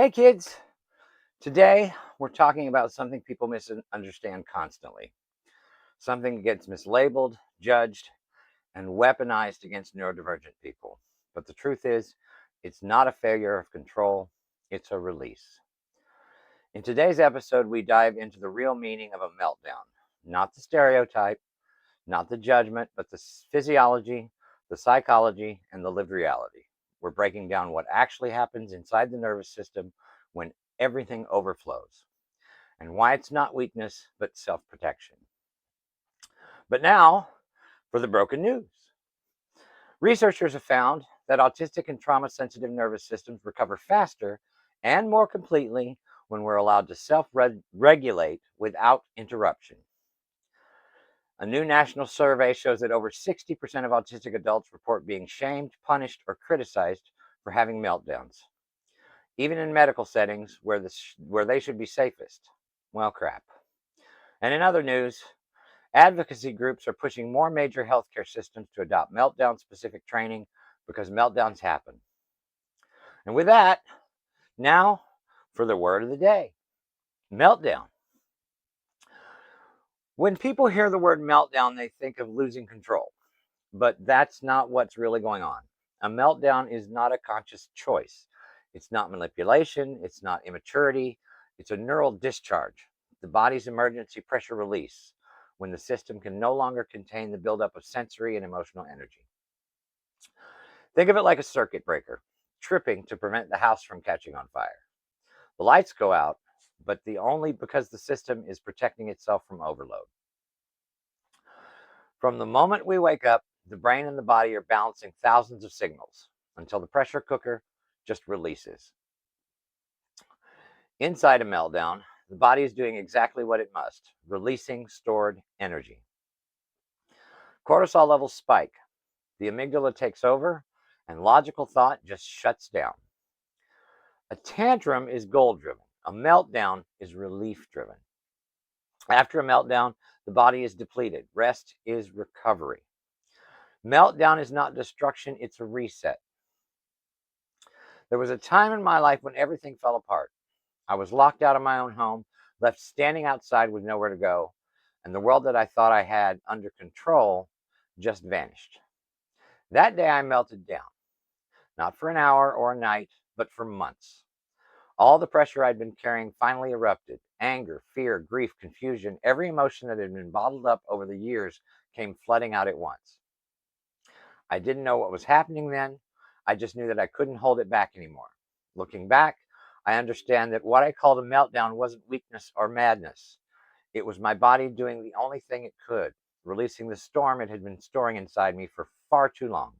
Hey kids, today we're talking about something people misunderstand constantly. Something that gets mislabeled, judged, and weaponized against neurodivergent people. But the truth is, it's not a failure of control, it's a release. In today's episode, we dive into the real meaning of a meltdown. Not the stereotype, not the judgment, but the physiology, the psychology, and the lived reality. We're breaking down what actually happens inside the nervous system when everything overflows, and why it's not weakness, but self-protection. But now, for the broken news. Researchers have found that autistic and trauma-sensitive nervous systems recover faster and more completely when we're allowed to self-regulate without interruption. A new national survey shows that over 60% of autistic adults report being shamed, punished, or criticized for having meltdowns, even in medical settings where they should be safest. Well, crap. And in other news, advocacy groups are pushing more major healthcare systems to adopt meltdown-specific training because meltdowns happen. And with that, now for the word of the day, meltdown. When people hear the word meltdown, they think of losing control, but that's not what's really going on. A meltdown is not a conscious choice. It's not manipulation, it's not immaturity, it's a neural discharge, the body's emergency pressure release, when the system can no longer contain the buildup of sensory and emotional energy. Think of it like a circuit breaker, tripping to prevent the house from catching on fire. The lights go out, but only because the system is protecting itself from overload. From the moment we wake up, the brain and the body are balancing thousands of signals until the pressure cooker just releases. Inside a meltdown, the body is doing exactly what it must, releasing stored energy. Cortisol levels spike, the amygdala takes over, and logical thought just shuts down. A tantrum is goal-driven. A meltdown is relief-driven. After a meltdown, the body is depleted. Rest is recovery. Meltdown is not destruction, it's a reset. There was a time in my life when everything fell apart. I was locked out of my own home, left standing outside with nowhere to go, and the world that I thought I had under control just vanished. That day I melted down, not for an hour or a night, but for months. All the pressure I'd been carrying finally erupted. Anger, fear, grief, confusion, every emotion that had been bottled up over the years came flooding out at once. I didn't know what was happening then. I just knew that I couldn't hold it back anymore. Looking back, I understand that what I called a meltdown wasn't weakness or madness. It was my body doing the only thing it could, releasing the storm it had been storing inside me for far too long.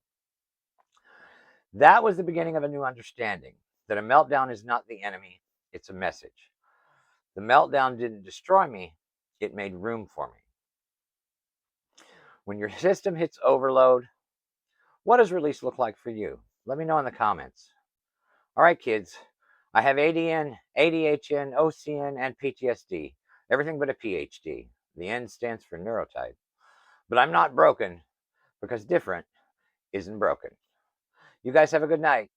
That was the beginning of a new understanding, that a meltdown is not the enemy, it's a message. The meltdown didn't destroy me, it made room for me. When your system hits overload, what does release look like for you? Let me know in the comments. All right, kids, I have ADN, ADHN, OCN, and PTSD. Everything but a PhD. The N stands for neurotype. But I'm not broken because different isn't broken. You guys have a good night.